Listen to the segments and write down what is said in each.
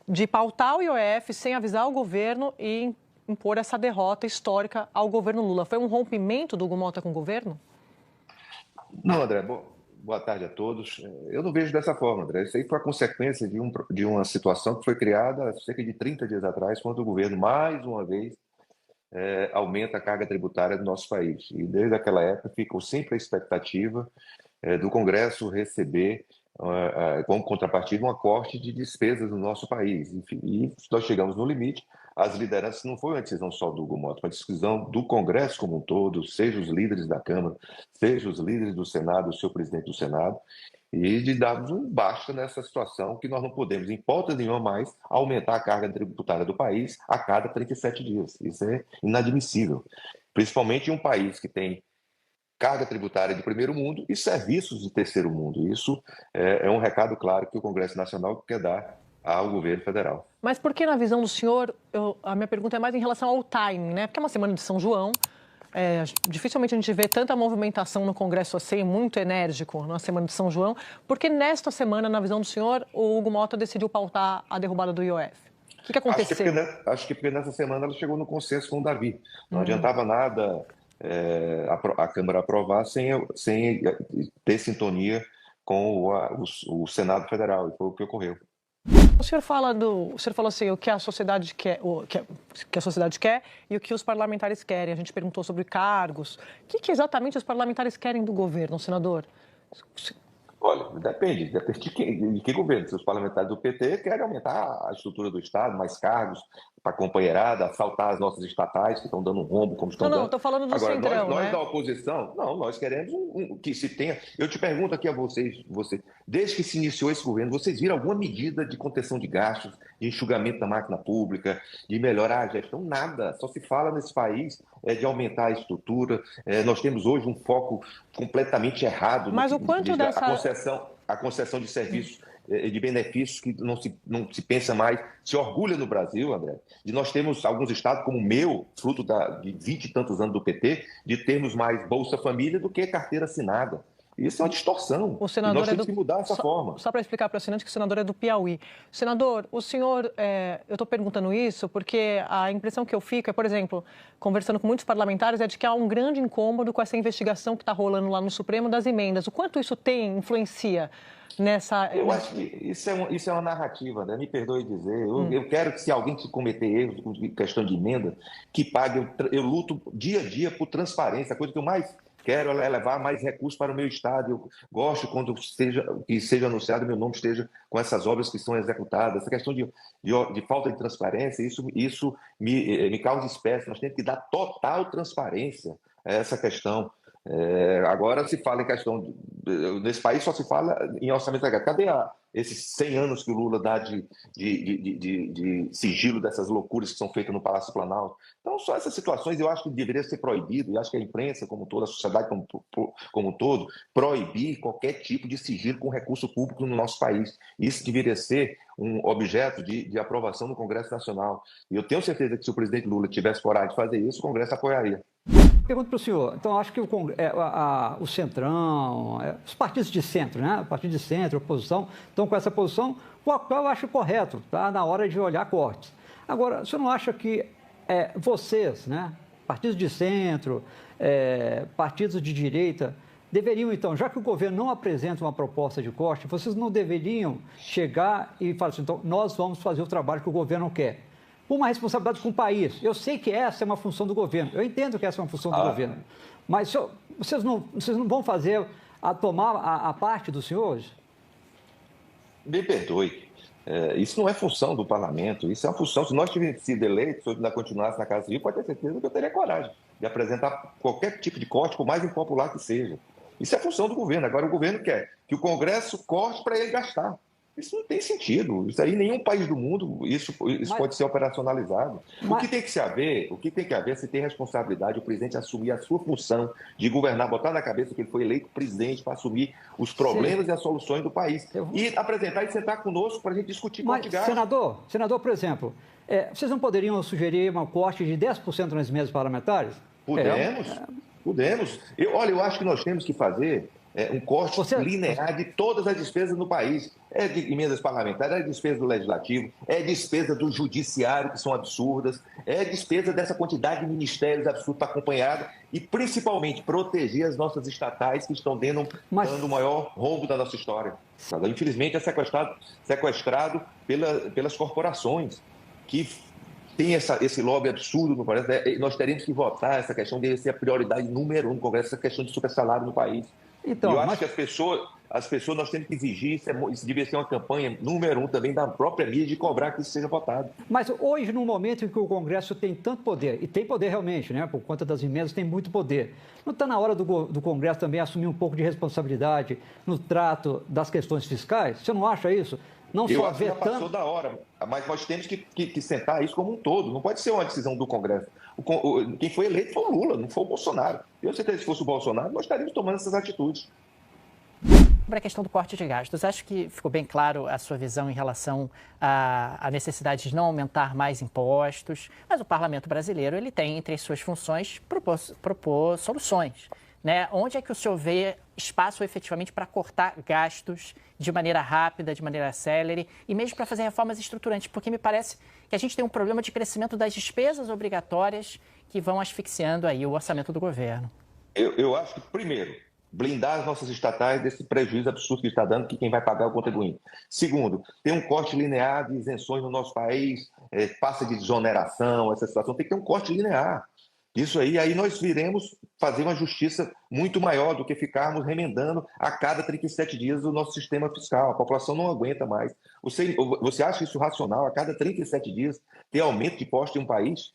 de pautar o IOF sem avisar o governo e impor essa derrota histórica ao governo Lula. Foi um rompimento do Hugo Mota com o governo? Não, André, boa tarde a todos. Eu não vejo dessa forma, André. Isso aí foi a consequência de uma situação que foi criada há cerca de 30 dias atrás, quando o governo, mais uma vez, aumenta a carga tributária do nosso país. E desde aquela época ficou sempre a expectativa do Congresso receber, como contrapartida, um corte de despesas no nosso país. Enfim, e nós chegamos no limite. As lideranças não foi uma decisão só do Hugo Mota, foi uma decisão do Congresso como um todo, seja os líderes da Câmara, seja os líderes do Senado, o seu presidente do Senado, e de darmos um basta nessa situação que nós não podemos, em hipótese nenhuma mais, aumentar a carga tributária do país a cada 37 dias. Isso é inadmissível, principalmente em um país que tem carga tributária de primeiro mundo e serviços de terceiro mundo. Isso é um recado claro que o Congresso Nacional quer dar ao governo federal. Mas por que, na visão do senhor, a minha pergunta é mais em relação ao timing, né? Porque é uma semana de São João, dificilmente a gente vê tanta movimentação no Congresso assim, muito enérgico na semana de São João. Por que nesta semana, na visão do senhor, o Hugo Mota decidiu pautar a derrubada do IOF? O que aconteceu? Acho que porque nessa semana ela chegou no consenso com o Davi. Não adiantava nada a Câmara aprovar sem ter sintonia com o Senado Federal, e foi o que ocorreu. O senhor falou assim, o que a sociedade quer, que a sociedade quer e o que os parlamentares querem. A gente perguntou sobre cargos. O que exatamente os parlamentares querem do governo, senador? Olha, depende de que governo. Se os parlamentares do PT querem aumentar a estrutura do Estado, mais cargos para a companheirada, assaltar as nossas estatais, que estão dando um rombo, como estão dando. Não, estou falando do Agora, Centrão, nós né? da oposição, não, nós queremos que se tenha... Eu te pergunto aqui a vocês, desde que se iniciou esse governo, vocês viram alguma medida de contenção de gastos, de enxugamento da máquina pública, de melhorar a gestão? Nada. Só se fala nesse país de aumentar a estrutura. Nós temos hoje um foco completamente errado. Mas o quanto dessa... A concessão de serviços, de benefícios que não se pensa mais, se orgulha no Brasil, André, de nós termos alguns estados, como o meu, fruto de 20 e tantos anos do PT, de termos mais Bolsa Família do que carteira assinada. Isso é uma distorção. O senador e nós temos que mudar essa forma. Só para explicar para o assinante que o senador é do Piauí. Senador, o senhor, eu estou perguntando isso porque a impressão que eu fico é, por exemplo, conversando com muitos parlamentares, é de que há um grande incômodo com essa investigação que está rolando lá no Supremo das emendas. O quanto isso influencia nessa... Eu acho que isso é uma narrativa, né? Me perdoe dizer. Eu quero que, se alguém que cometer erros com questão de emenda, que pague. Eu luto dia a dia por transparência. A coisa que eu mais quero é levar mais recursos para o meu estado. Eu gosto quando seja anunciado, meu nome esteja com essas obras que são executadas. Essa questão de falta de transparência, isso me causa espécie. Nós temos que dar total transparência a essa questão. Agora se fala em questão... Nesse país só se fala em orçamento secreto. Cadê esses 100 anos que o Lula dá de sigilo dessas loucuras que são feitas no Palácio Planalto? Então, só essas situações eu acho que deveria ser proibido, e acho que a imprensa como toda, a sociedade como um todo, proibir qualquer tipo de sigilo com recurso público no nosso país. Isso deveria ser um objeto de aprovação no Congresso Nacional. E eu tenho certeza que se o presidente Lula tivesse coragem de fazer isso, o Congresso apoiaria. Pergunto para o senhor, então acho que o Centrão, os partidos de centro, né? Partido de centro, oposição, estão com essa posição, o qual eu acho correto, tá? Na hora de olhar cortes. Agora, o senhor não acha que vocês, né? Partidos de centro, partidos de direita, deveriam então, já que o governo não apresenta uma proposta de corte, vocês não deveriam chegar e falar assim, então nós vamos fazer o trabalho que o governo quer? Uma responsabilidade com o país. Eu sei que essa é uma função do governo, eu entendo que essa é uma função do governo, mas vocês não vão tomar a parte dos senhores? Me perdoe, isso não é função do parlamento, isso é uma função... Se nós tivéssemos sido eleitos, se eu ainda continuasse na Casa Civil, pode ter certeza que eu teria coragem de apresentar qualquer tipo de corte, por mais impopular que seja. Isso é função do governo. Agora o governo quer que o Congresso corte para ele gastar. Isso não tem sentido. Isso aí, em nenhum país do mundo, isso pode ser operacionalizado. O que tem que haver é se tem responsabilidade o presidente assumir a sua função de governar, botar na cabeça que ele foi eleito presidente para assumir os problemas e as soluções do país. E apresentar e sentar conosco para a gente discutir corte de gasto. Senador, por exemplo, vocês não poderiam sugerir um corte de 10% nas emendas parlamentares? Podemos. Eu acho que nós temos que fazer um corte linear de todas as despesas no país. é de emendas parlamentares, é despesa do Legislativo, é despesa do Judiciário, que são absurdas, é despesa dessa quantidade de ministérios absurda acompanhada e, principalmente, proteger as nossas estatais que estão dando o maior rombo da nossa história. Infelizmente, é sequestrado pelas corporações que tem esse lobby absurdo no Congresso. Nós teríamos que votar essa questão de ser a prioridade número 1 no Congresso, essa questão de supersalário no país. Então, eu acho que as pessoas nós temos que exigir, isso devia ser uma campanha número 1 também da própria mídia de cobrar que isso seja votado. Mas hoje, num momento em que o Congresso tem tanto poder, e tem poder realmente, né, por conta das emendas, tem muito poder, não está na hora do Congresso também assumir um pouco de responsabilidade no trato das questões fiscais? Você não acha isso? Não eu só acho que já passou da hora, mas nós temos que sentar isso como um todo. Não pode ser uma decisão do Congresso. Quem foi eleito foi o Lula, não foi o Bolsonaro. Eu sei que se fosse o Bolsonaro, nós estaríamos tomando essas atitudes. Sobre a questão do corte de gastos, acho que ficou bem claro a sua visão em relação à necessidade de não aumentar mais impostos, mas o Parlamento brasileiro ele tem entre as suas funções propor soluções. Né? Onde é que o senhor vê espaço efetivamente para cortar gastos de maneira rápida, de maneira célere e mesmo para fazer reformas estruturantes? Porque me parece que a gente tem um problema de crescimento das despesas obrigatórias que vão asfixiando aí o orçamento do governo. Eu acho que, primeiro, blindar as nossas estatais desse prejuízo absurdo que está dando, que quem vai pagar é o contribuinte. Segundo, tem um corte linear de isenções no nosso país, passa de desoneração, essa situação, tem que ter um corte linear. Isso aí nós viremos fazer uma justiça muito maior do que ficarmos remendando a cada 37 dias o nosso sistema fiscal. A população não aguenta mais. Você acha isso racional, a cada 37 dias, ter aumento de imposto em um país?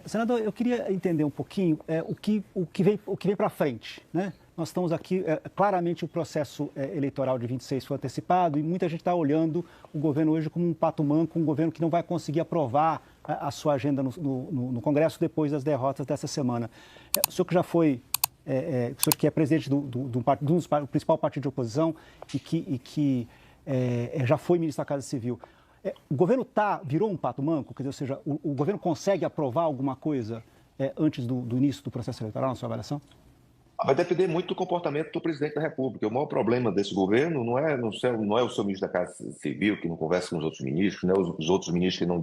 Senador, eu queria entender um pouquinho o que vem para frente, né? Nós estamos aqui, claramente o processo eleitoral de 26 foi antecipado e muita gente está olhando o governo hoje como um pato manco, um governo que não vai conseguir aprovar a sua agenda no Congresso depois das derrotas dessa semana. O senhor que já foi, o senhor que é presidente do principal partido de oposição e que já foi ministro da Casa Civil, o governo virou um pato manco? Quer dizer, ou seja, o governo consegue aprovar alguma coisa antes do início do processo eleitoral, na sua avaliação? Vai depender muito do comportamento do presidente da República. O maior problema desse governo não é o seu ministro da Casa Civil, que não conversa com os outros ministros, não é os outros ministros que não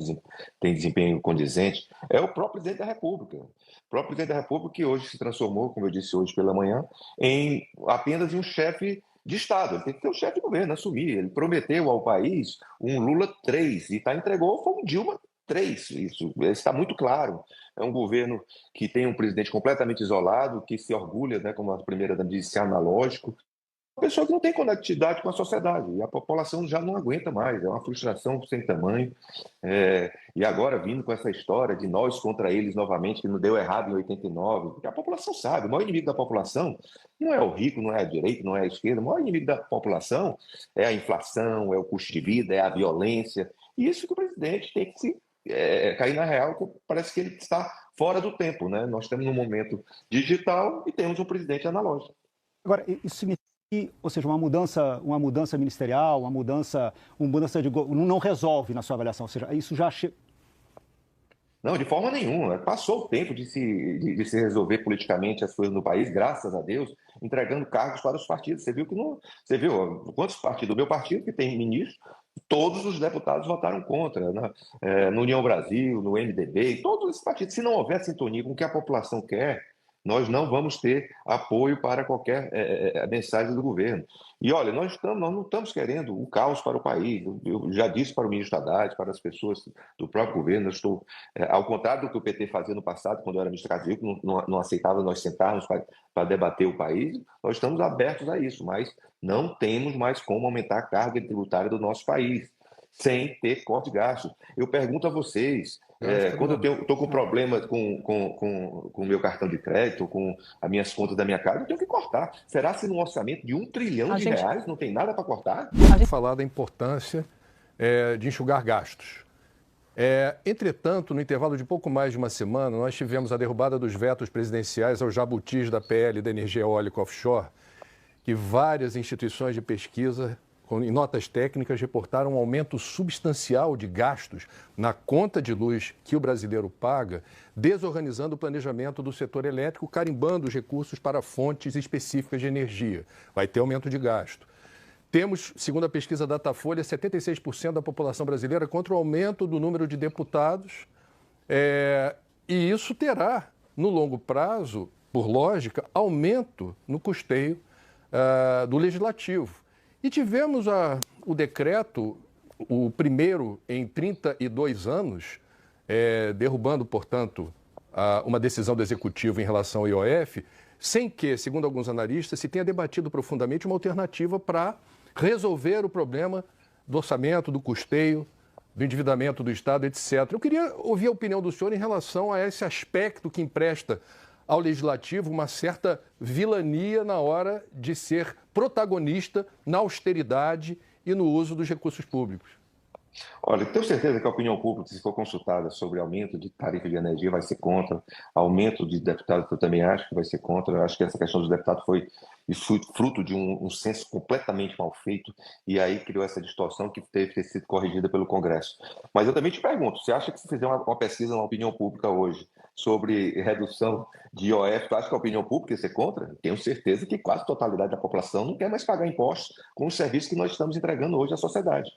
têm desempenho condizente, é o próprio presidente da República. O próprio presidente da República que hoje se transformou, como eu disse hoje pela manhã, em apenas um chefe de Estado. Ele tem que ter um chefe de governo, assumir. Ele prometeu ao país um Lula 3 e entregou foi um Dilma 3. Isso está muito claro. É um governo que tem um presidente completamente isolado, que se orgulha, né, como a primeira-dama disse, analógico. Uma pessoa que não tem conectividade com a sociedade. E a população já não aguenta mais. É uma frustração sem tamanho. E agora vindo com essa história de nós contra eles novamente, que não deu errado em 89. Porque a população sabe. O maior inimigo da população não é o rico, não é a direita, não é a esquerda. O maior inimigo da população é a inflação, é o custo de vida, é a violência. E isso que o presidente tem que se cair na real, que parece que ele está fora do tempo, né? Nós estamos num momento digital e temos um presidente analógico. Agora, isso significa que, ou seja, uma mudança ministerial, uma mudança de não resolve na sua avaliação, ou seja, isso já Não, de forma nenhuma. Passou o tempo de se resolver politicamente as coisas no país, graças a Deus, entregando cargos para os partidos. Você viu quantos partidos? O meu partido, que tem ministro, todos os deputados votaram contra, né? No União Brasil, no MDB, todos esses partidos. Se não houver sintonia com o que a população quer, nós não vamos ter apoio para qualquer mensagem do governo. E olha, nós não estamos querendo o caos para o país. Eu já disse para o ministro Haddad, para as pessoas do próprio governo, eu estou, ao contrário do que o PT fazia no passado, quando eu era ministro da Casa Civil, que não aceitava nós sentarmos para debater o país, nós estamos abertos a isso, mas não temos mais como aumentar a carga tributária do nosso país, sem ter corte de gastos. Eu pergunto a vocês, quando eu estou com problema com o meu cartão de crédito, com as minhas contas da minha casa, eu tenho que cortar. Será que no orçamento de R$1 trilhão reais não tem nada para cortar? Falar da importância de enxugar gastos. Entretanto, no intervalo de pouco mais de uma semana, nós tivemos a derrubada dos vetos presidenciais aos jabutis da PL da energia eólica offshore, que várias instituições de pesquisa, em notas técnicas, reportaram um aumento substancial de gastos na conta de luz que o brasileiro paga, desorganizando o planejamento do setor elétrico, carimbando os recursos para fontes específicas de energia. Vai ter aumento de gasto. temos, segundo a pesquisa Datafolha, 76% da população brasileira contra o aumento do número de deputados. E isso terá, no longo prazo, por lógica, aumento no custeio do Legislativo. E tivemos o decreto, o primeiro em 32 anos, derrubando, portanto, uma decisão do Executivo em relação ao IOF, sem que, segundo alguns analistas, se tenha debatido profundamente uma alternativa para resolver o problema do orçamento, do custeio, do endividamento do Estado, etc. Eu queria ouvir a opinião do senhor em relação a esse aspecto que empresta ao Legislativo uma certa vilania na hora de ser protagonista na austeridade e no uso dos recursos públicos. Olha, eu tenho certeza que a opinião pública, se for consultada sobre aumento de tarifa de energia, vai ser contra. Aumento de deputados, eu também acho que vai ser contra. Eu acho que essa questão dos deputados foi fruto de um censo completamente mal feito e aí criou essa distorção que teve que ter sido corrigida pelo Congresso. Mas eu também te pergunto, você acha que se fizer uma pesquisa na opinião pública hoje sobre redução de IOF, tu acha que a opinião pública ia ser contra? Tenho certeza que quase a totalidade da população não quer mais pagar impostos com os serviços que nós estamos entregando hoje à sociedade.